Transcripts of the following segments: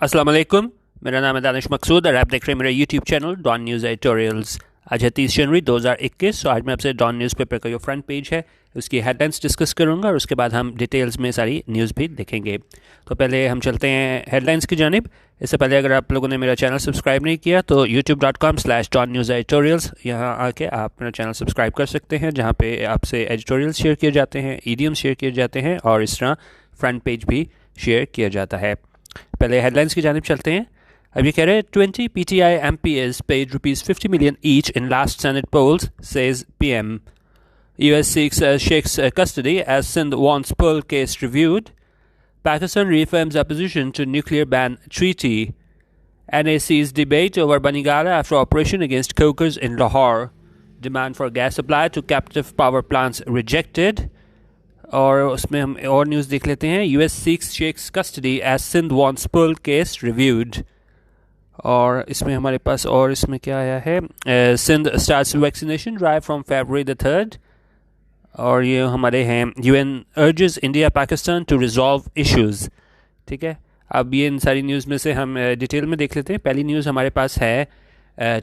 अस्सलाम वालेकुम। मेरा नाम है दानिश मकसूद और आप देख रहे हैं मेरा YouTube channel Dawn news editorials. आज है 30 जनवरी 2021। तो आज मैं आपसे डॉन न्यूज़पेपर का जो फ्रंट पेज है उसकी हेडलाइंस डिस्कस करूंगा और उसके बाद हम डिटेल्स में सारी न्यूज़ भी देखेंगे। तो पहले हम चलते हैं हेडलाइंस की जानिब। इससे पहले अगर आप लोगों ने मेरा चैनल सब्सक्राइब नहीं किया तो youtube.com/DonNewsEditorials यहाँ आके आप मेरा चैनल सब्सक्राइब कर सकते हैं, जहाँ पे आपसे एडिटोरियल्स शेयर किए जाते हैं, ईडियम्स शेयर किए जाते हैं और इस तरह फ्रंट पेज भी शेयर किया जाता है। पहले हेडलाइंस की जानिब चलते हैं। अब ये कह रहे हैं 20 PTI MPs paid ₹50 million each in last Senate polls, says PM. US seeks Sheikh's custody as Sindh wants Pearl case reviewed. Pakistan reaffirms opposition to nuclear ban treaty. NAC's debate over Banigala after operation against cokers in Lahore. Demand for gas supply to captive power plants rejected. और उसमें हम और news देख लेते हैं। US seeks Sheikh's custody as Sindh wants Pearl case reviewed. और इसमें हमारे पास और इसमें क्या आया है, Sindh starts vaccination drive from February the 3rd। और ये हमारे हैं UN urges India Pakistan to resolve issues। ठीक है, अब ये इन सारी न्यूज़ में से हम डिटेल में देख लेते हैं। पहली न्यूज़ हमारे पास है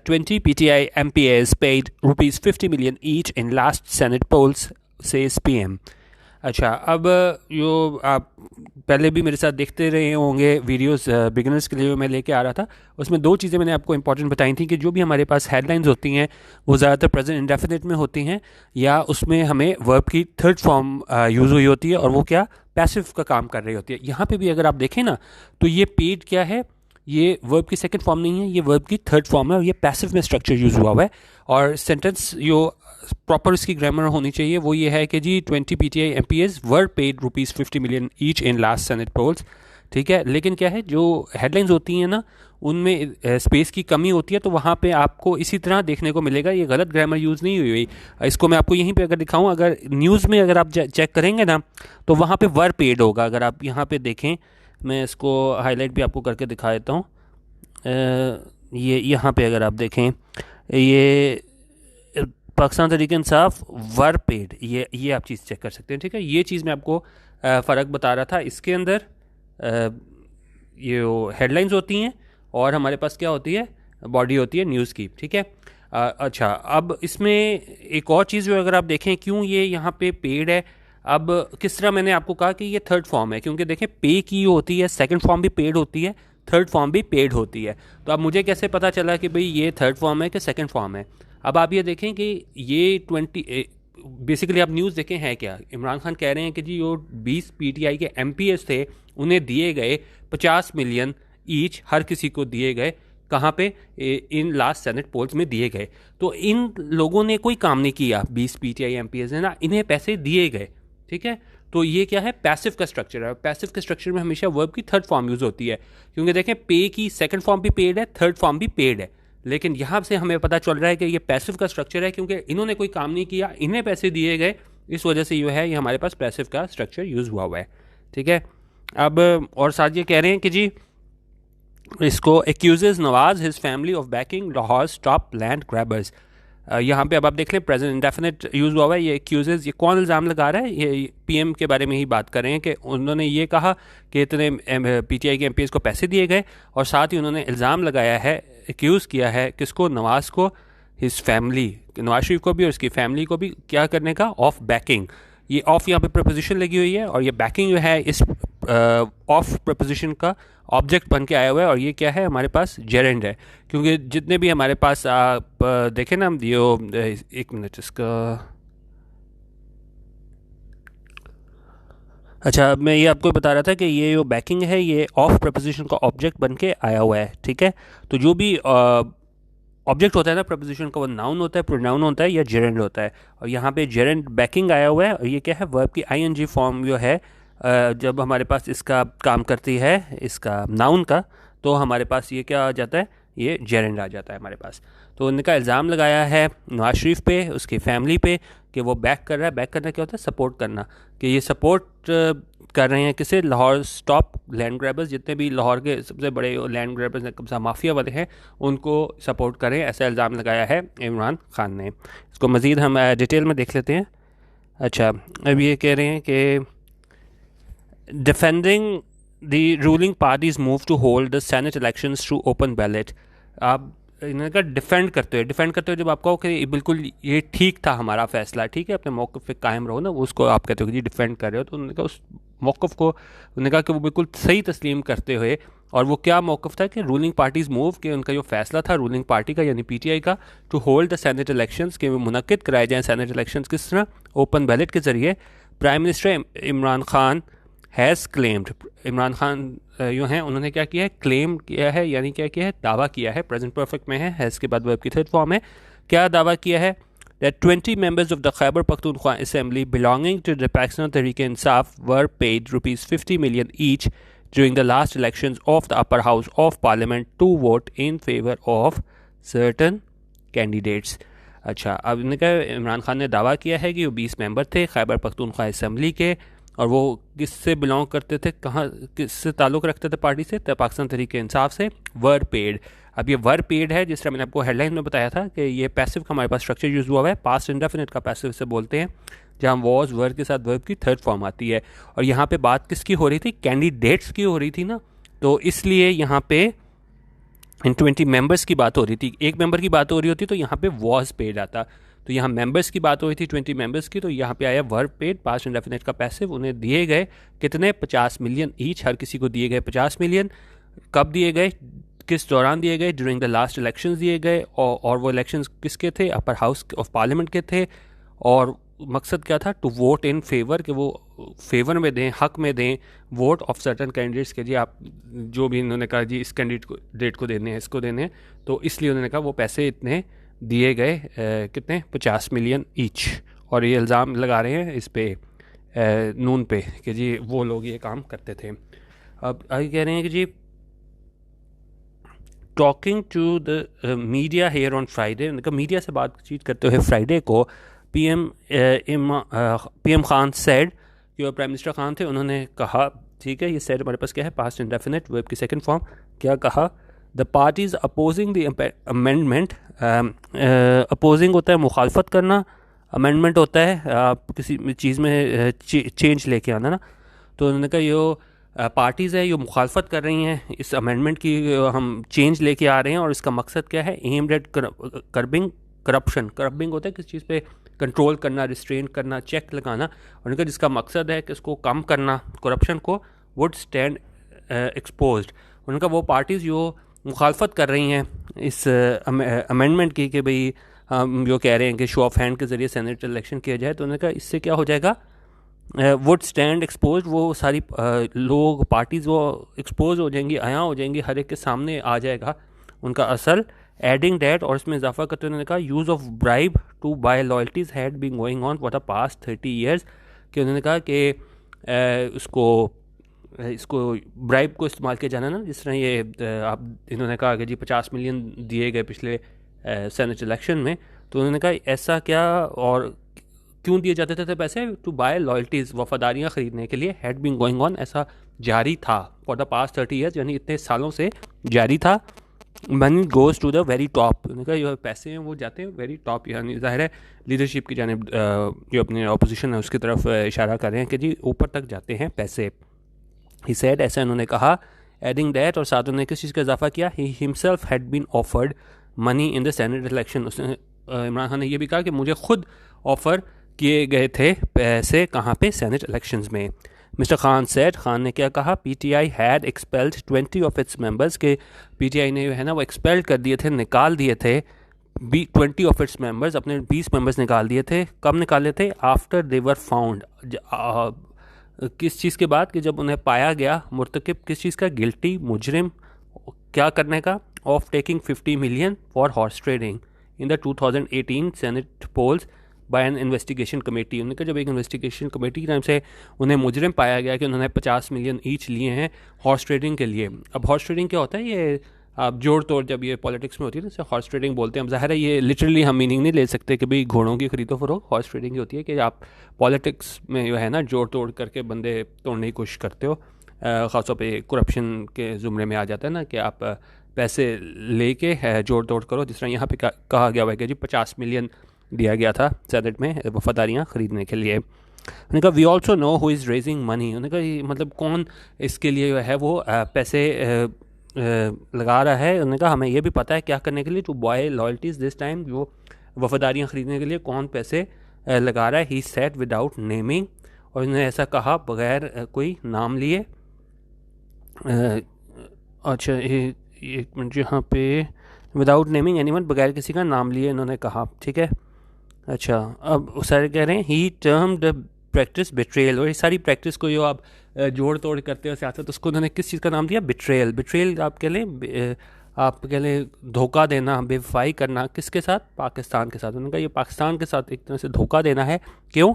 20 PTI MPs paid ₹50 million each in last Senate polls, says PM। अच्छा, अब जो आप पहले भी मेरे साथ देखते रहे होंगे वीडियोस बिगिनर्स के लिए मैं लेके आ रहा था, उसमें दो चीज़ें मैंने आपको इंपॉर्टेंट बताई थी कि जो भी हमारे पास हेडलाइंस होती हैं वो ज़्यादातर प्रेजेंट इंडेफिनिट में होती हैं या उसमें हमें वर्ब की थर्ड फॉर्म यूज़ हुई होती है और वो क्या पैसिव का काम कर रही होती है। यहाँ पे भी अगर आप देखें ना तो ये पेड क्या है, ये वर्ब की सेकंड फॉर्म नहीं है, ये वर्ब की थर्ड फॉर्म है और ये पैसिव में स्ट्रक्चर यूज़ हुआ है। और सेंटेंस जो प्रॉपर इसकी ग्रामर होनी चाहिए वो ये है कि जी 20 PTI MPs were paid ₹50 million each in last senate polls. ठीक है, लेकिन क्या है जो हेडलाइंस होती हैं ना उनमें स्पेस की कमी होती है, तो वहाँ पे आपको इसी तरह देखने को मिलेगा, ये गलत ग्रामर यूज़ नहीं हुई हुई। इसको मैं आपको यहीं पे अगर दिखाऊं, अगर न्यूज़ में अगर आप चेक करेंगे ना तो वहाँ पे वर पेड होगा। अगर आप यहाँ पे देखें, मैं इसको हाईलाइट भी आपको करके दिखा देता हूँ। ये यहाँ पे अगर आप देखें, ये पाकिस्तान तहरीक इंसाफ वर पेड, ये आप चीज़ चेक कर सकते हैं। ठीक है, ये चीज़ मैं आपको फ़र्क बता रहा था। इसके अंदर ये हेडलाइंस होती हैं और हमारे पास क्या होती है, बॉडी होती है न्यूज़ की। ठीक है, अच्छा, अब इसमें एक और चीज़ जो अगर आप देखें क्यों ये यहाँ पे पेड है, अब किस तरह मैंने आपको कहा कि ये थर्ड फॉर्म है, क्योंकि देखें पे की होती है, सेकंड फॉर्म भी पेड होती है, थर्ड फॉर्म भी पेड होती है। तो अब मुझे कैसे पता चला कि भाई ये थर्ड फॉर्म है कि सेकंड फॉर्म है। अब आप ये देखें कि ये 20 बेसिकली आप न्यूज़ देखें है क्या, इमरान खान कह रहे हैं कि जी जो 20 PTI के MPs थे उन्हें दिए गए 50 मिलियन ईच, हर किसी को दिए गए, कहाँ पे, इन लास्ट सेनेट पोल्स में दिए गए। तो इन लोगों ने कोई काम नहीं किया, 20 PTI MPs ने ना, इन्हें पैसे दिए गए। ठीक है, तो ये क्या है, पैसिव का स्ट्रक्चर है। पैसिव के स्ट्रक्चर में हमेशा वर्ब की थर्ड फॉर्म यूज़ होती है, क्योंकि देखें पे की सेकंड फॉर्म भी पेड है, थर्ड फॉर्म भी पेड है, लेकिन यहाँ से हमें पता चल रहा है कि ये पैसिव का स्ट्रक्चर है क्योंकि इन्होंने कोई काम नहीं किया, इन्हें पैसे दिए गए, इस वजह से जो है ये हमारे पास पैसिव का स्ट्रक्चर यूज़ हुआ है। ठीक है, अब और साथ ये कह रहे हैं कि जी इसको एक्यूजेज Nawaz his family of banking Lahore top land grabbers. यहाँ पे अब आप देख लें प्रेजेंट इंडेफिनिट यूज़ हुआ है। ये एक्यूजेज, ये कौन इल्ज़ाम लगा रहा है, ये PM के बारे में ही बात कर रहे हैं कि उन्होंने ये कहा कि इतने PTI के MPs को पैसे दिए गए और साथ ही उन्होंने इल्ज़ाम लगाया है, एक्यूज़ किया है किसको, नवाज को, हिज फैमिली, नवाज शरीफ को भी और उसकी फैमिली को भी, क्या करने का, ऑफ बैकिंग। ये ऑफ यहाँ पे प्रपोजिशन लगी हुई है और ये बैकिंग जो है इस ऑफ प्रपोजिशन का ऑब्जेक्ट बन के आया हुआ है और ये क्या है, हमारे पास जेरेंड है। क्योंकि जितने भी हमारे पास आप देखें ना, ये एक मिनट इसका, अच्छा, मैं ये आपको बता रहा था कि ये जो बैकिंग है ये ऑफ प्रपोजिशन का ऑब्जेक्ट बन के आया हुआ है। ठीक है, तो जो भी ऑब्जेक्ट होता है ना प्रपोजिशन का, वो नाउन होता है, प्रोनाउन होता है या जेरेंड होता है, और यहाँ पे जेरेंड बैकिंग आया हुआ है और ये क्या है, वर्ब की ING फॉर्म जो है जब हमारे पास इसका काम करती है, इसका नाउन का, तो हमारे पास ये क्या आ जाता है, ये जेरेंड आ जाता है हमारे पास। तो उनका इल्ज़ाम लगाया है नवाज शरीफ पे, उसकी फैमिली पे, कि वो बैक कर रहा है। बैक करना क्या होता है, सपोर्ट करना, कि ये सपोर्ट कर रहे हैं किसे, लाहौर टॉप लैंड ग्रैबर्स, जितने भी लाहौर के सबसे बड़े लैंड ग्रैबर्स हैं, कब्जा माफिया वाले हैं, उनको सपोर्ट करें, ऐसा इल्ज़ाम लगाया है इमरान खान ने। इसको मज़ीद हम डिटेल में देख लेते हैं। अच्छा, अब ये कह रहे हैं कि defending the ruling parties move to hold the Senate elections through open ballot. आप इन्होंने कहा डिफेंड करते हुए जब आप कहो कि ये बिल्कुल ये ठीक था हमारा फैसला, ठीक है, अपने मौक़िफ़ पे कायम रहो ना, वो उसको आप कहते हो कि जी डिफेंड कर रहे हो, तो उन्होंने कहा उस मौक़िफ़ को उन्होंने कहा कि वो बिल्कुल सही तस्लीम करते हुए, और वो क्या मौक़िफ़ था कि रूलिंग पार्टीज़ मूव कि उनका जो फैसला था रूलिंग पार्टी का यानी पीटीआई का, to hold the senate elections के मुनक्किद कराए जाएँ सेनेट इलेक्शंस किस तरह, ओपन बैलेट के ज़रिए. Prime minister Imran Khan has claimed, Imran Khan जो हैं उन्होंने क्या किया है, क्लेम किया है, यानी क्या किया है, दावा किया है, प्रेजेंट परफेक्ट में है, हैज़ के बाद वर्ब की थर्ड फॉर्म है. क्या दावा किया है, that 20 members of the Khyber Pakhtunkhwa Assembly belonging to the Pakistan Tehreek-e-Insaf were paid rupees 50 million each during the last elections of the upper house of parliament to vote in favor of certain candidates. अच्छा, अब इन्होंने कहा इमरान खान ने दावा किया है कि वो 20 मेंबर थे खैबर पख्तूनख्वा असम्बली के, और वो किससे बिलोंग करते थे, कहाँ किससे ताल्लुक़ रखते थे पार्टी से, तो पाकिस्तान तहरीक इंसाफ से. वर पेड, अब ये वर पेड है, जिस तरह मैंने आपको हेडलाइन में बताया था कि ये पैसिव का हमारे पास स्ट्रक्चर यूज़ हुआ है, पास्ट इंडेफिनिट का पैसिव से बोलते हैं, जहाँ वॉज वर्ब के साथ वर्ब की थर्ड फॉर्म आती है. और यहाँ पे बात किसकी हो रही थी, कैंडिडेट्स की हो रही थी ना, तो इसलिए यहाँ पे इन 20 मेंबर्स की बात हो रही थी. एक मेंबर की बात हो रही होती तो यहाँ पे वॉज पेड आता, तो यहाँ मेंबर्स की बात हो रही थी 20 मेंबर्स की, तो यहाँ पे आया वर्ब पेड, पास्ट इंडेफिनिट का पैसिव. उन्हें दिए गए कितने, 50 मिलियन ईच, हर किसी को दिए गए 50 मिलियन. कब दिए गए, किस दौरान दिए गए, ड्यूरिंग द लास्ट इलेक्शंस दिए गए, और वो इलेक्शंस किसके थे, अपर हाउस ऑफ पार्लियामेंट के थे. और मकसद क्या था, टू वोट इन फेवर, कि वो फेवर में दें, हक में दें, वोट ऑफ सर्टन कैंडिडेट्स के, जी आप जो भी इन्होंने कहा जी इस कैंडिडेट को देने हैं, इसको देने हैं, तो इसलिए उन्होंने कहा वो पैसे इतने दिए गए, कितने, 50 मिलियन ईच. और ये इल्ज़ाम लगा रहे हैं इस पे नून पे कि जी वो लोग ये काम करते थे. अब आगे कह रहे हैं कि जी talking to the media here on Friday, उनका मीडिया से बातचीत करते हुए फ्राइडे को पीएम खान सेड, कि वो प्राइम मिनिस्टर खान थे, उन्होंने कहा, ठीक है, ये सेड हमारे पास क्या है, पास्ट इंडेफिनिट वर्ब की सेकंड फॉर्म. क्या कहा, the parties opposing the amendment, opposing होता है मुखालफत करना, अमेंडमेंट होता है आप किसी चीज़ में चेंज लेके आना ना, तो उन्होंने कहा यो पार्टीज़ है, ये मुखालफत कर रही हैं इस अमेंडमेंट की, हम चेंज लेके आ रहे हैं, और इसका मकसद क्या है, एम्ड एट कर्बिंग करप्शन. करबिंग होता है किस चीज़ पे कंट्रोल करना, रिस्ट्रेन करना, चेक लगाना, और उनका जिसका मकसद है कि इसको कम करना, करप्शन को, वुड स्टैंड एक्सपोज्ड. उनका वो पार्टीज़ जो मुखालफत कर रही हैं इस अमेंडमेंट की, कि भाई हम जो कह रहे हैं कि शो ऑफ हैंड के ज़रिए सेनेट इलेक्शन किया जाए, तो उन्होंने कहा इससे क्या हो जाएगा, वुड स्टैंड एक्सपोज, वो सारी लोग पार्टीज़ वो एक्सपोज हो जाएंगी, आया हो जाएंगी, हर एक के सामने आ जाएगा उनका असल. एडिंग डैट, और इसमें इजाफा करते हुए उन्होंने कहा use of bribe to buy loyalties had been going on for the past 30 years, कि उन्होंने कहा कि इसको ब्राइब को इस्तेमाल किया जाना ना, जिस तरह ये आप इन्होंने कहा कि जी 50 मिलियन दिए गए पिछले सेनेट इलेक्शन में, तो उन्होंने कहा ऐसा क्या और क्यों दिए जाते थे पैसे, टू बाय लॉयल्टीज़, वफादारियाँ ख़रीदने के लिए, हैड बीन गोइंग ऑन, ऐसा जारी था, फॉर द पास्ट 30 ईयर्स, यानी इतने सालों से जारी था. Money goes to the very top, उन्होंने कहा जो पैसे हैं वो जाते हैं वेरी टॉप, यानी ज़ाहिर है लीडरशिप की जानिब जो अपने अपोजिशन है उसकी तरफ इशारा कर रहे हैं कि जी ऊपर तक जाते हैं पैसे. ही सेड, ऐसा उन्होंने कहा. एडिंग दैट, और साथ उन्होंने किस चीज़ का इजाफा किया, he himself had been offered money in the senate election. उसने इमरान खान ने यह भी कहा कि मुझे खुद ऑफ़र किए गए थे पैसे, कहाँ पे, सेनेट इलेक्शंस में. मिस्टर खान सेड, खान ने क्या कहा, PTI had expelled 20 of its members, के पीटीआई ने है ना वो एक्सपेल कर दिए थे, निकाल दिए थे 20 ऑफ इट्स मेंबर्स, अपने 20 मेंबर्स निकाल दिए थे. कब निकाले थे, आफ्टर दे वर फाउंड, किस चीज़ के बाद, कि जब उन्हें पाया गया मुर्तकिब किस चीज़ का, गिल्टी, मुजरिम, क्या करने का, of taking 50 million for horse trading in the 2018 senate polls by an investigation committee. उन्होंने जब एक इन्वेस्टिगेशन कमेटी की तरफ से उन्हें मुजरिम पाया गया कि उन्होंने 50 मिलियन ईच लिए हैं हॉर्स ट्रेडिंग के लिए. अब हॉर्स ट्रेडिंग क्या होता है, ये आप जोड़ तोड़ जब ये पॉलिटिक्स में होती है ना, इसे हॉर्स ट्रेडिंग बोलते हैं. अब ज़ाहिर है ये लिटरली हम मीनिंग नहीं ले सकते कि भाई घोड़ों की खरीदो फरोख्त. हॉर्स ट्रेडिंग होती है कि आप पॉलिटिक्स में जो है ना जोड़ तोड़ करके बंदे तोड़ने की कोशिश करते हो, ख़ासतौर पे करप्शन के ज़ुमरे में आ जाता है ना, कि आप पैसे लेके जोड़ तोड़ करो, जिस तरह यहाँ पे कहा गया हुआ है कि जी 50 मिलियन दिया गया था सेनेट में वफादारियाँ ख़रीदने के लिए. उन्होंने कहा we also know who is raising money, उन्होंने कहा ये मतलब कौन इसके लिए जो है वो पैसे लगा रहा है। उन्होंने कहा हमें ये भी पता है क्या करने के लिए, to buy loyalties this time, वो वफादारियाँ ख़रीदने के लिए कौन पैसे लगा रहा है। ही सेड विदाउट नेमिंग, और उन्होंने ऐसा कहा बग़ैर कोई नाम लिए। अच्छा एक मिनट, यहाँ पे विदाउट नेमिंग एनीवन, बगैर किसी का नाम लिए इन्होंने कहा, ठीक है। अच्छा अब सारे कह रहे हैं ही टर्म्ड प्रैक्टिस बिट्रेयल, और ये सारी प्रैक्टिस को जो आप जोड़ तोड़ करते हो सियासत, उसको उन्होंने किस चीज़ का नाम दिया, बिट्रेयल। बिट्रेयल आप कह लें आप कह लें धोखा देना, बेवफाई करना, किसके साथ, पाकिस्तान के साथ। उन्होंने कहा ये पाकिस्तान के साथ एक तरह से धोखा देना है। क्यों,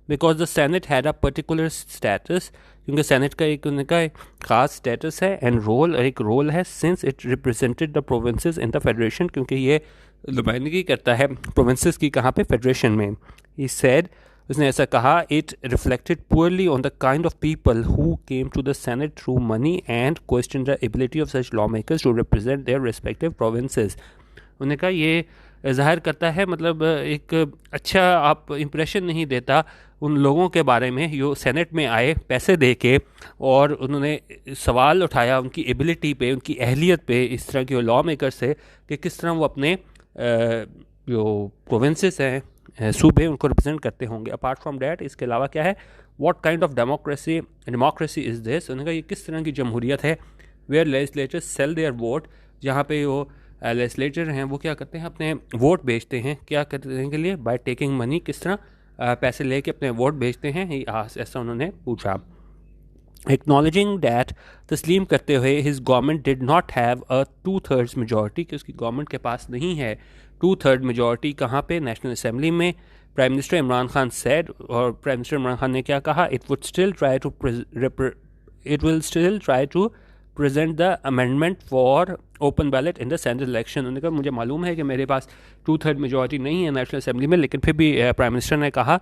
because the senate had a particular status, क्योंकि सेनेट का एक उनका ख़ास स्टेटस है, एंड रोल, एक रोल है, since it represented the provinces in the federation, क्योंकि ये नुमाइंदगी करता है प्रोविंसेस की, कहाँ पे, फेडरेशन में। ही सेड, उसने ऐसा कहा, it reflected poorly on the kind of people who came to the senate through money and question the ability of such lawmakers to represent their respective provinces. उन्होंने कहा ये ज़ाहिर करता है, मतलब एक अच्छा आप इम्प्रेशन नहीं देता उन लोगों के बारे में जो सेनेट में आए पैसे दे के, और उन्होंने सवाल उठाया उनकी एबिलिटी पे, उनकी अहलियत पे, इस तरह के लॉ मेकर से, कि किस तरह वो अपने जो प्रोविंसेस हैं, सूबे, उनको रिप्रेजेंट करते होंगे। अपार्ट फ्राम डैट, इसके अलावा क्या है, what kind of democracy is this, उन्होंने कहा ये किस तरह की जमहूरियत है, where legislators sell their vote, जहाँ पे वो लेजिस्लेटर हैं वो क्या करते हैं, अपने वोट बेचते हैं, क्या करने के लिए, बाय टेकिंग मनी, किस तरह पैसे लेके अपने वोट बेचते हैं, ऐसा उन्होंने पूछा। एक्नॉलेजिंग डैट, तस्लीम करते हुए, his government did not have a 2/3 majority, कि उसकी गवर्नमेंट के पास नहीं है 2/3 मेजॉरिटी, कहाँ पे, नेशनल असेंबली में। Prime minister Imran Khan said, और प्राइम मिनिस्टर इमरान खान ने क्या कहा, it will still try to present the amendment for open ballot in the central election. उन्होंने कहा मुझे मालूम है कि मेरे पास 2/3 मेजॉरिटी नहीं है नेशनल असेंबली में, लेकिन फिर भी प्राइम मिनिस्टर ने कहा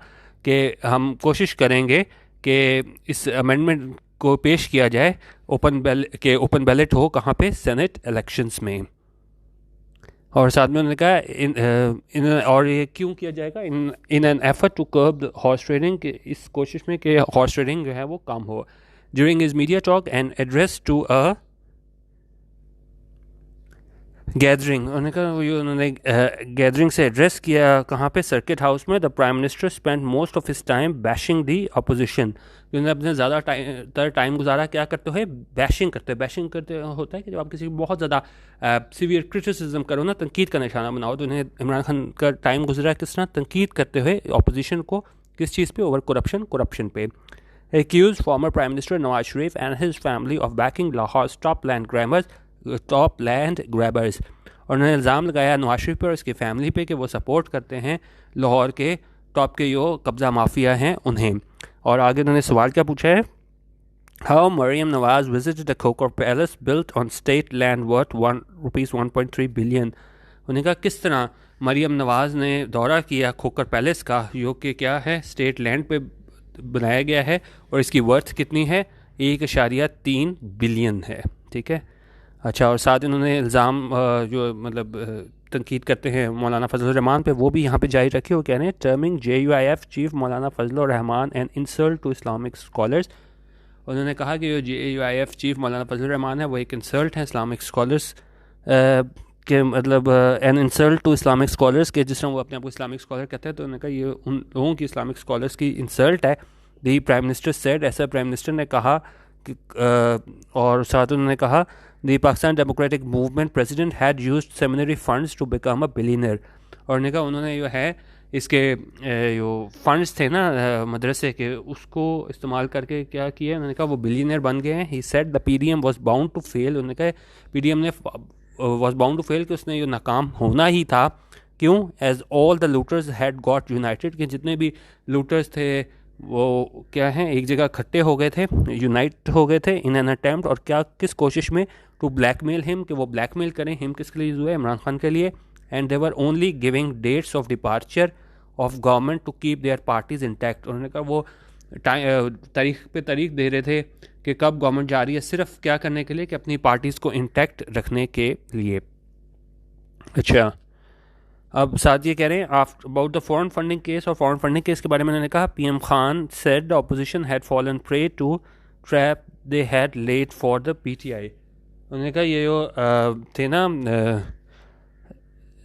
कि हम कोशिश करेंगे कि इस अमेंडमेंट को पेश किया जाए, ओपन बैलेट हो, कहाँ पे, सेनेट इलेक्शंस में। और साथ में उन्होंने कहा और ये क्यों किया जाएगा, in an effort to curb horse trading, कि इस कोशिश में कि हॉर्स ट्रेडिंग जो है वो कम हो। During his media talk and address to a gathering, उन्होंने गैदरिंग से एड्रेस किया, कहाँ पे, सर्किट हाउस में। The prime minister spend most of his time bashing the opposition, उन्होंने अपने ज़्यादा टाइम गुजारा क्या करते हुए, बैशिंग करते होता है कि जब आप किसी को बहुत ज़्यादा सीवियर क्रिटिसिज्म करो ना, तनकीद का निशाना बनाओ, तो उन्हें इमरान खान का टाइम गुजरा किस तरह, तनकीद करते हुए अपोजिशन को, किस चीज़ पे, ओवर करप्शन पे। Accused former Prime Minister Nawaz Sharif and his family of backing Lahore's top land grabbers, और उन्होंने इल्ज़ाम लगाया नवाज शरीफ पर और उसकी फैमिली पे कि वो सपोर्ट करते हैं लाहौर के टॉप के जो कब्ज़ा माफिया हैं उन्हें। और आगे उन्होंने सवाल क्या पूछा है, how Maryam Nawaz visited the Khokhar palace built on state land worth ₹1.3 billion. उन्होंने कहा किस तरह मरियम नवाज ने दौरा किया खोखर पैलेस का, जो कि क्या है, स्टेट लैंड पे बनाया गया है, और इसकी वर्थ कितनी है, 1.3 बिलियन है, ठीक है। अच्छा, और साथ इन्होंने इल्ज़ाम जो मतलब तनकीद करते हैं मौलाना फजल रहमान पे, वो भी यहाँ पे जारी रखे। वो कह रहे हैं terming JUIF chief Maulana Fazal Rehman and insult to Islamic scholars. उन्होंने कहा कि जो JUIF चीफ मौलाना फजल रहमान है वो एक इंसल्ट है इस्लामिक स्कॉलर्स के, मतलब an insult to Islamic scholars के, जिस तरह वो अपने आप को इस्लामिक स्कॉलर कहते हैं, तो उन्होंने कहा ये उन लोगों की इस्लामिक स्कॉलर्स की इंसल्ट है। दी प्राइम मिनिस्टर सेड, ऐसा प्राइम मिनिस्टर ने कहा कि और साथ उन्होंने कहा the Pakistan democratic movement president had used seminary funds to become a billionaire. और उन्होंने कहा उन्होंने जो है इसके जो फंड्स थे ना मदरसे के, उसको इस्तेमाल करके क्या किया, उन्होंने कहा वो बिलियनर बन गए हैं। He said the PDM was bound to fail, उन्होंने कहा PDM ने वाज बाउंड टू फेल कि उसने ये नाकाम होना ही था। क्यों, as all the looters had got united, कि जितने भी लूटर्स थे वो क्या हैं, एक जगह इकट्ठे हो गए थे, यूनाइट हो गए थे इन एन अटेम्प्ट, और क्या, किस कोशिश में, टू ब्लैकमेल हिम, कि वो ब्लैकमेल करें हिम, किसके लिए हुआ है, इमरान खान के लिए। And they were only giving dates of departure of government to keep their parties intact. उन्होंने कहा वो तारीख पे तारीख दे रहे थे कि कब गवर्नमेंट जा रही है, सिर्फ क्या करने के लिए, कि अपनी पार्टीज़ को इंटैक्ट रखने के लिए। अच्छा, अब साथ ये कह रहे हैं after about the foreign funding case, और फॉरेन फंडिंग केस के बारे में उन्होंने कहा PM Khan said the opposition had fallen prey to trap they had laid for the PTI. उन्होंने कहा ये जो थे ना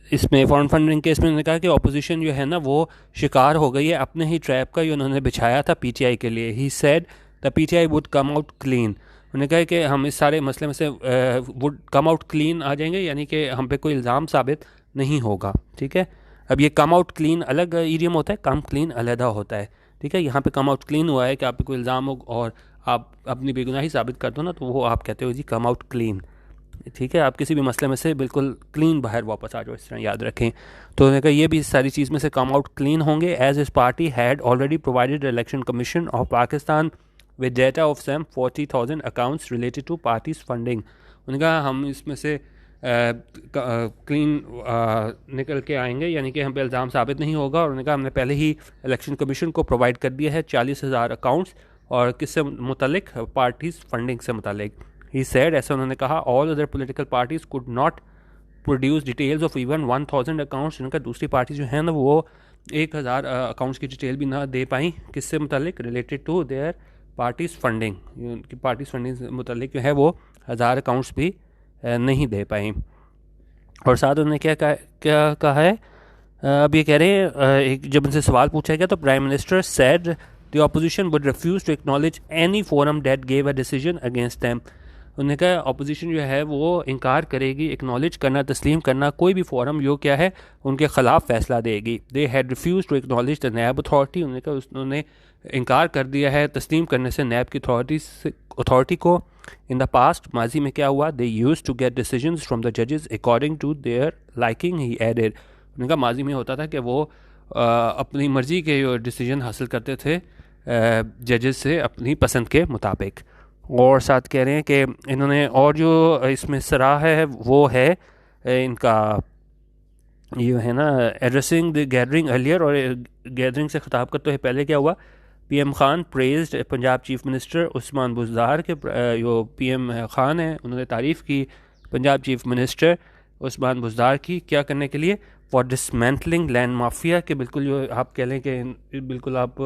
इसमें फॉरेन फंडिंग केस में उन्होंने कहा कि ऑपोजिशन जो है ना वो शिकार हो गई है अपने ही ट्रैप का, ये उन्होंने बिछाया था पीटीआई के लिए। ही said the PTI would come out clean. उन्होंने कहा कि हम इस सारे मसले में से वुड कम आउट क्लीन आ जाएंगे, यानी कि हम पे कोई इल्ज़ाम साबित नहीं होगा। ठीक है, अब ये कम आउट क्लीन अलग ईडियम होता है, कम क्लीन अलहदा होता है। ठीक है, यहाँ पे कम आउट क्लीन हुआ है कि आप पे कोई इल्ज़ाम हो और आप अपनी बेगुनाही साबित कर दो ना, तो वो आप कहते हो जी कम आउट क्लीन। ठीक है, आप किसी भी मसले में से बिल्कुल क्लीन बाहर वापस आ जाओ, इस तरह याद रखें। तो उन्होंने कहा ये भी सारी चीज़ में से कम आउट क्लीन होंगे। As his party had already provided election commission of Pakistan with data of some 40,000 accounts related to parties funding. उन्होंने कहा हम इसमें से क्लीन निकल के आएंगे, यानी कि हम पे इल्ज़ाम साबित नहीं होगा। और उन्होंने कहा हमने पहले ही इलेक्शन कमीशन को प्रोवाइड कर दिया है 40,000 अकाउंट्स, और किससे मुतलिक, पार्टीज फंडिंग से मुतलिक। ही सेड, ऐसा उन्होंने कहा, all other political parties could not produce details of even 1,000 accounts. उनका दूसरी पार्टी जो है ना वो 1,000 अकाउंट्स की डिटेल भी ना दे पाई, किससे मुतलिक, related to their parties funding. उनकी पार्टीज फंडिंग से मुतलिक जो है वो 1,000 अकाउंट्स भी नहीं दे पाई। और साथ उन्होंने क्या कहा है, अब ये कह रहे हैं एक जब उनसे सवाल पूछा गया तो prime minister said the opposition would refuse to acknowledge any forum that gave a decision against them. उन्होंने कहा अपोजिशन जो है वो इनकार करेगी एक्नॉलेज करना, तस्लीम करना कोई भी फोरम जो क्या है उनके ख़िलाफ़ फ़ैसला देगी। They had refused to acknowledge the NAB authority. उन्होंने कहा उन्होंने इनकार कर दिया है तस्लीम करने से नैब की अथॉरिटी को। इन द पास्ट, माजी में क्या हुआ, they use to get decisions from the जजेस according to their liking, he added. उन्होंने कहा माजी में होता था कि वो अपनी मर्ज़ी के जो डिसीजन हासिल करते थे जजेस से अपनी पसंद के मुताबिक। और साथ कह रहे हैं कि इन्होंने और जो इसमें सराह है वो है इनका ये है ना एड्रेसिंग द गैदरिंग अर्लियर, और गैदरिंग से ख़िताब करते हुए पहले क्या हुआ, PM Khan praised Punjab chief minister Usman Buzdar के जो पीएम खान है उन्होंने तारीफ़ की पंजाब चीफ मिनिस्टर उस्मान बुज़दार की, क्या करने के लिए, फॉर डिसमेंटलिंग लैंड माफिया के, बिल्कुल जो आप कह लें कि बिल्कुल आप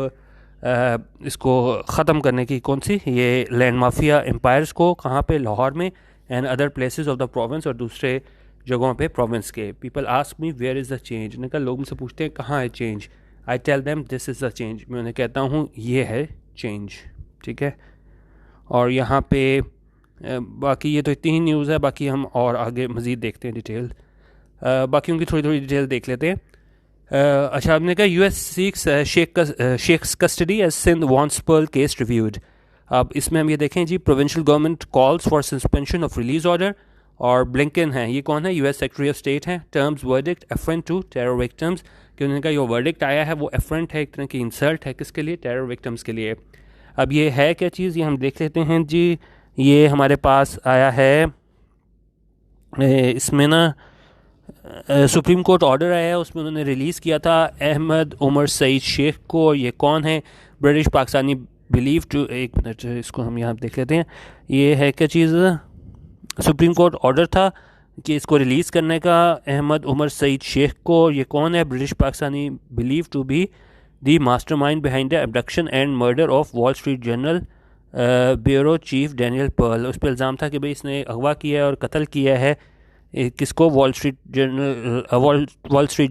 इसको ख़त्म करने की, कौन सी, ये लैंड माफिया एम्पायर्स को, कहाँ पे, लाहौर में and other places of the province, और दूसरे जगहों पे प्रोविंस के। People ask me where is the change. उन्होंने कहा लोग मुझसे पूछते हैं कहाँ है change, I tell them this is the change. मैं उन्हें कहता हूँ ये है चेंज। ठीक है, और यहाँ पे बाकी ये तो इतनी ही न्यूज़ है, बाकी हम और आगे मज़ीद देखते हैं डिटेल, बाकी उनकी थोड़ी थोड़ी डिटेल देख लेते हैं। अच्छा, आपने कहा US seeks Sheikh's custody as Sindh wants Pearl case reviewed. अब इसमें हम ये देखें जी, provincial government calls for suspension of release order, और ब्लिंकन हैं, ये कौन है, यूएस सेक्रेटरी ऑफ स्टेट हैं। Terms verdict affront to terror victims, कि उन्होंने कहा जो वर्डिक्ट आया है वो एफरेंट है, एक तरह की इंसल्ट है, किसके लिए, टेरर विक्टिम्स के लिए। अब ये है क्या चीज़, ये हम देख लेते हैं जी। ये हमारे पास आया है इसमें ना सुप्रीम कोर्ट ऑर्डर आया है, उसमें उन्होंने रिलीज़ किया था अहमद उमर सईद शेख को। ये कौन है, ब्रिटिश पाकिस्तानी बिलीव टू, एक मिनट इसको हम यहाँ देख लेते हैं। ये है क्या चीज़, सुप्रीम कोर्ट ऑर्डर था कि इसको रिलीज़ करने का अहमद उमर सईद शेख को। ये कौन है, British Pakistani believe to be the mastermind behind the abduction and murder of Wall Street Journal bureau chief Daniel Pearl. उस पर इल्ज़ाम था कि भाई इसने अगवा किया है और कत्ल किया है किसको, Wall Street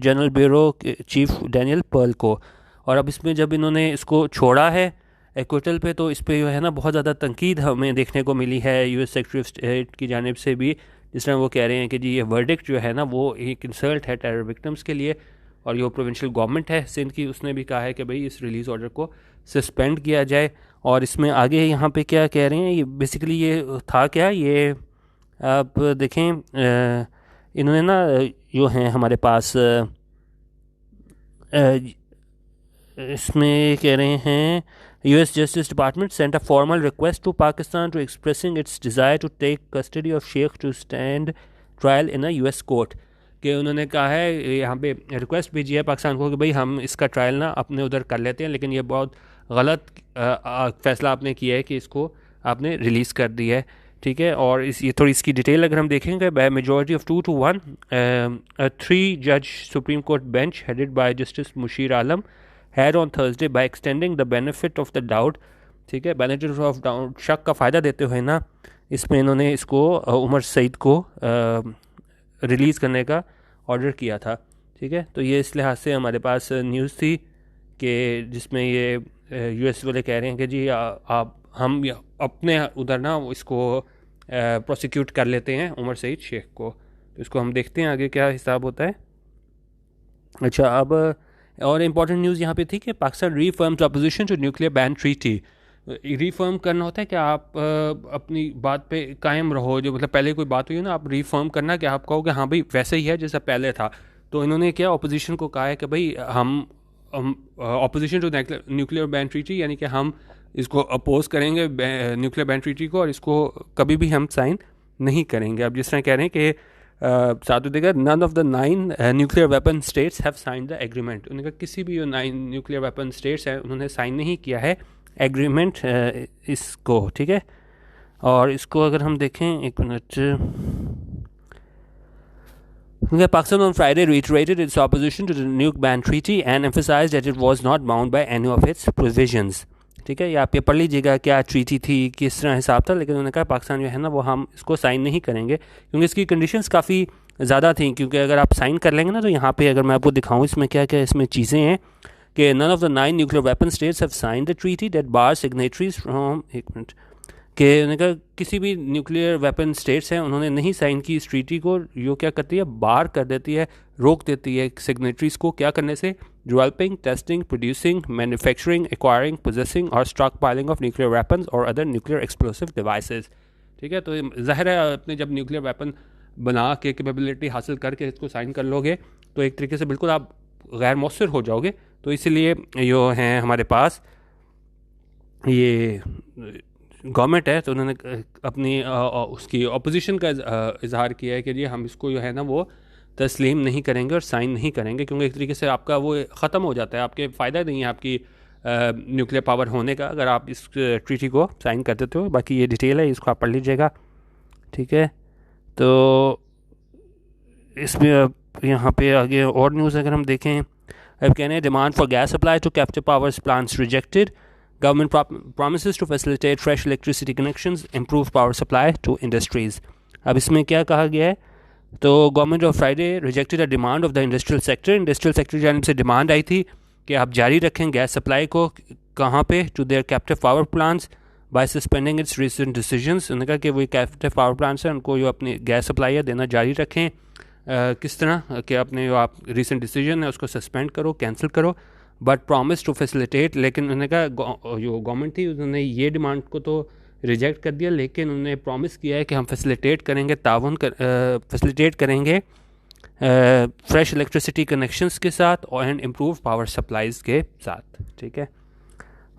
Journal bureau chief Daniel Pearl को। और अब इसमें जब इन्होंने इसको छोड़ा है एक्विटल पे, तो इस पर जो है ना बहुत ज़्यादा तनकीद हमें देखने को मिली है यूएस सेक्रेटरी ऑफ स्टेट की जानिब से भी, जिस तरह वो कह रहे हैं कि जी ये वर्डिक्ट जो है ना वो एक इंसल्ट है टेरर विक्टिम्स के लिए। और जो प्रोविंशियल गवर्नमेंट है सिंध की, उसने भी कहा है कि भाई इस रिलीज़ ऑर्डर को सस्पेंड किया जाए। और इसमें आगे यहाँ पे क्या कह रहे हैं, ये बेसिकली ये था क्या, ये आप देखें इन्होंने ना जो हैं हमारे पास इसमें कह रहे हैं US justice department sent a formal request to Pakistan to expressing its desire to take custody of Sheikh to stand trial in a US court. कि उन्होंने कहा है यहाँ पे रिक्वेस्ट भेजी है पाकिस्तान को कि भाई हम इसका ट्रायल ना अपने उधर कर लेते हैं, लेकिन ये बहुत गलत फ़ैसला आपने किया है कि इसको आपने रिलीज़ कर दिया है। ठीक है। और ये थोड़ी इसकी डिटेल अगर हम देखेंगे, बाय मेजॉरिटी ऑफ 2-1 3 जज supreme court bench headed by justice Mushir Alam had on Thursday by extending the benefit of the doubt, ठीक है, बेनिफिट ऑफ डाउट, शक का फ़ायदा देते हुए ना इसमें इन्होंने इसको उमर सईद को रिलीज़ करने का ऑर्डर किया था, ठीक है। तो ये इस लिहाज से हमारे पास न्यूज़ थी कि जिसमें ये यूएस वाले कह रहे हैं कि जी आप हम अपने उधर ना इसको प्रोसिक्यूट कर लेते हैं उमर सईद शेख को। तो इसको हम देखते हैं आगे क्या हिसाब होता है। अच्छा, अब और इम्पॉर्टेंट न्यूज़ यहाँ पे थी कि Pakistan reaffirms opposition to nuclear ban treaty. Reaffirm करना होता है कि आप अपनी बात पे कायम रहो, जो मतलब पहले कोई बात हुई है ना, आप रीफर्म करना कि आप कहो कि हाँ भाई वैसे ही है जैसा पहले था। तो इन्होंने क्या अपोजिशन को कहा है कि भाई हम opposition to nuclear ban treaty, यानी कि हम इसको अपोज करेंगे न्यूक्लियर बैन ट्रीटी को, और इसको कभी भी हम साइन नहीं करेंगे। अब जिस तरह कह रहे हैं कि साथ देगा none of the 9 nuclear weapon states have sign the agreement. उन्होंने कहा किसी भी 9 न्यूक्लियर वेपन स्टेट्स हैं उन्होंने साइन नहीं किया है एग्रीमेंट इसको, ठीक है। और इसको अगर हम देखें, एक minute, Pakistan on Friday reiterated its opposition to the nuke ban treaty and emphasized that it was not bound by any of its provisions, ठीक है। ये आप ये पढ़ लीजिएगा क्या ट्रीटी थी, किस तरह हिसाब था, लेकिन उन्होंने कहा पाकिस्तान जो है ना वो हम इसको साइन नहीं करेंगे क्योंकि इसकी कंडीशंस काफ़ी ज़्यादा थी। क्योंकि अगर आप साइन कर लेंगे ना तो यहाँ पे अगर मैं आपको दिखाऊँ इसमें क्या क्या इसमें चीज़ें हैं कि none of the 9 nuclear weapon states have signed the treaty that bar signatories from, एक मिनट, कि उन्होंने कहा किसी भी न्यूक्लियर वेपन स्टेट्स हैं उन्होंने नहीं साइन की इस ट्रीटी को। यो क्या करती है, बार कर देती है, रोक देती है सिग्नेटरीज को क्या करने से, developing, testing, producing, manufacturing, acquiring, possessing और stockpiling of nuclear weapons और अदर न्यूक्लियर एक्सप्लोसिव डिवाइसेस, ठीक है। तो ज़ाहिर है अपने जब न्यूक्लियर वेपन बना के कैपेबिलिटी हासिल करके इसको साइन कर लोगे तो एक तरीके से बिल्कुल आप गैर मौसर हो जाओगे। तो इसीलिए जो हैं हमारे पास ये गवर्नमेंट है तो उन्होंने अपनी उसकी अपोजिशन का इजहार किया है कि जी हम इसको जो है ना वो तस्लीम नहीं करेंगे और साइन नहीं करेंगे, क्योंकि एक तरीके से आपका वो ख़त्म हो जाता है, आपके फ़ायदा नहीं है आपकी न्यूक्लियर पावर होने का अगर आप इस ट्रीटी को साइन कर देते हो। बाकी ये डिटेल है, इसको आप पढ़ लीजिएगा, ठीक है। तो इसमें यहाँ पे आगे और न्यूज़ अगर हम देखें, अब कहने demand for gas supply to captive power plants rejected, government promises to facilitate fresh electricity connections, improve power supply to industries। अब इसमें क्या कहा गया है, तो government of Friday rejected a demand of the industrial sector. Industrial sector की जानिब से डिमांड आई थी कि आप जारी रखें गैस सप्लाई को, कहाँ पे, to their captive power plants by suspending its recent decisions. उन्होंने कहा कि वो कैप्टिव पावर प्लांट्स हैं उनको जो अपनी गैस सप्लाई है देना जारी रखें। किस तरह कि अपने जो आप रिसेंट डिसीजन है उसको सस्पेंड करो, कैंसिल करो, बट प्रॉमिस टू फैसिलिटेट। लेकिन उन्होंने कहा जो गवर्नमेंट थी उन्होंने ये डिमांड को तो रिजेक्ट कर दिया, लेकिन उन्होंने प्रॉमिस किया है कि हम फैसिलिटेट करेंगे, ताउन फैसिलिटेट करेंगे फ्रेश इलेक्ट्रिसिटी कनेक्शंस के साथ और एंड इम्प्रूव पावर सप्लाईज़ के साथ, ठीक है।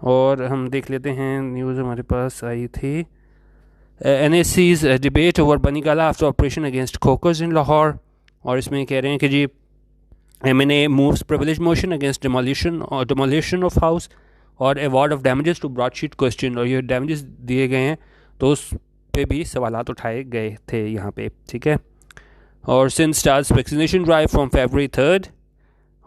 और हम देख लेते हैं न्यूज़ हमारे पास आई थी, NAC's debate over Bani Gala after operation against Khokhars in Lahore. और इसमें कह रहे हैं कि जी MNA moves privilege motion against demolition of house और award of damages to broadsheet question। और ये damages दिए गए हैं तो उस पे भी सवालात उठाए गए थे यहाँ पे, ठीक है। और since starts vaccination drive from February 3rd।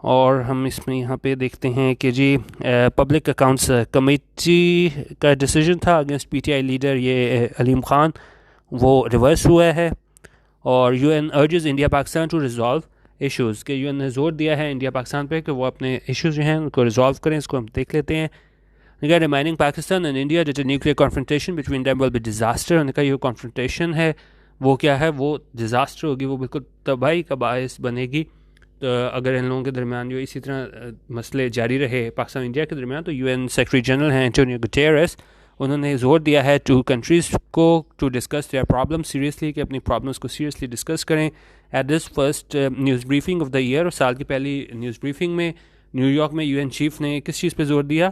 और हम इसमें यहाँ पे देखते हैं कि जी पब्लिक अकाउंट्स कमेटी का डिसीजन था अगेंस्ट PTI लीडर ये अलीम खान, वो रिवर्स हुआ है। और UN urges India Pakistan to resolve issues, के UN ने जोर दिया है इंडिया पाकिस्तान पे कि वो अपने इश्यूज़ जो हैं उनको रिजॉल्व करें। इसको हम देख लेते हैं। Reminding Pakistan and India that a nuclear confrontation between them will be disaster. उन्होंने कहा ये कॉन्फ्रंटेशन है वो क्या है, वो डिज़ास्टर होगी, वो बिल्कुल तबाही का बायस बनेगी। तो अगर इन लोगों के दरमियान जो इसी तरह मसले जारी रहे पाकिस्तान इंडिया के दरमियान, तो UN सेक्रेटरी जनरल हैं एंटोनियो गुटेरेस, उन्होंने ज़ोर दिया है टू कंट्रीज़ को to discuss their problem seriously, कि अपनी प्रॉब्लम्स को सीरियसली डिस्कस करें। At this first news briefing of the year, और साल की पहली न्यूज़ ब्रीफिंग में न्यूयॉर्क में UN चीफ ने किस चीज़ पे जोर दिया,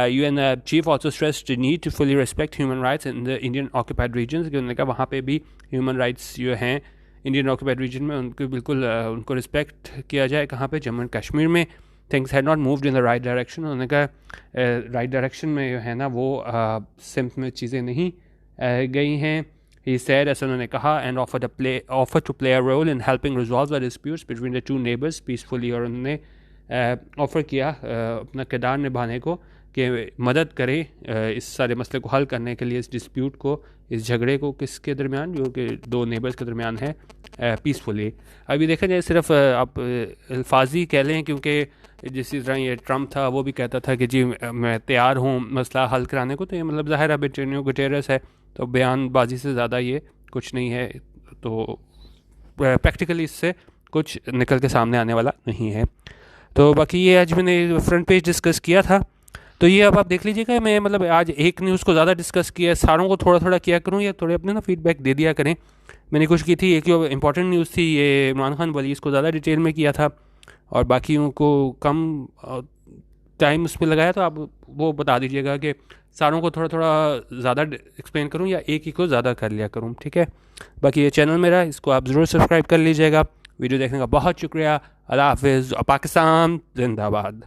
UN chief also stressed the need to fully respect human rights in the Indian occupied regions. उन्होंने कहा वहाँ पे भी ह्यूमन राइट्स जो हैं इंडियन ऑक्यूपाइड रीजन में उनको बिल्कुल उनको रिस्पेक्ट किया जाए। कहाँ पे, जम्मू एंड कश्मीर में things had not moved in the right direction. उन्होंने कहा राइट डायरेक्शन में जो है ना वो सिम्त में चीज़ें नहीं गई हैं। ही सेड, ऐसा उन्होंने कहा, and offer to play a role in helping resolve the disputes between the two neighbours peacefully, और उन्होंने ऑफ़र किया अपना किरदार निभाने को कि मदद करें इस सारे मसले को हल करने के लिए, इस डिस्प्यूट को, इस झगड़े को किसके दरमियान, जो कि दो नेबर्स के दरमियान है, पीसफुली। अभी देखा जाए सिर्फ आप अल्फाजी कह लें, क्योंकि जिस तरह ये ट्रम्प था वो भी कहता था कि जी मैं तैयार हूँ मसला हल कराने को, तो ये मतलब ज़ाहिर है एंटोनियो गुटेरेस है, तो बयानबाजी से ज़्यादा ये कुछ नहीं है, तो प्रैक्टिकली इससे कुछ निकल के सामने आने वाला नहीं है। तो बाकी ये आज मैंने फ्रंट पेज डिस्कस किया था, तो ये अब आप देख लीजिएगा, मैं मतलब आज एक न्यूज़ को ज़्यादा डिस्कस किया, सारों को थोड़ा थोड़ा किया करूँ, या थोड़े अपने ना फीडबैक दे दिया करें। मैंने कुछ की थी, एक जो इंपॉर्टेंट न्यूज़ थी ये इमरान खान वाली, इसको ज़्यादा डिटेल में किया था, और बाकियों को कम टाइम उस पर लगाया, तो आप वो बता दीजिएगा कि सारों को थोड़ा थोड़ा ज़्यादा एक्सप्लेन करूँ या एक ही को ज़्यादा कर लिया करूँ, ठीक है। बाकी ये चैनल मेरा, इसको आप ज़रूर सब्सक्राइब कर लीजिएगा। वीडियो देखने का बहुत शुक्रिया। अल्लाह हाफिज़। पाकिस्तान जिंदाबाद।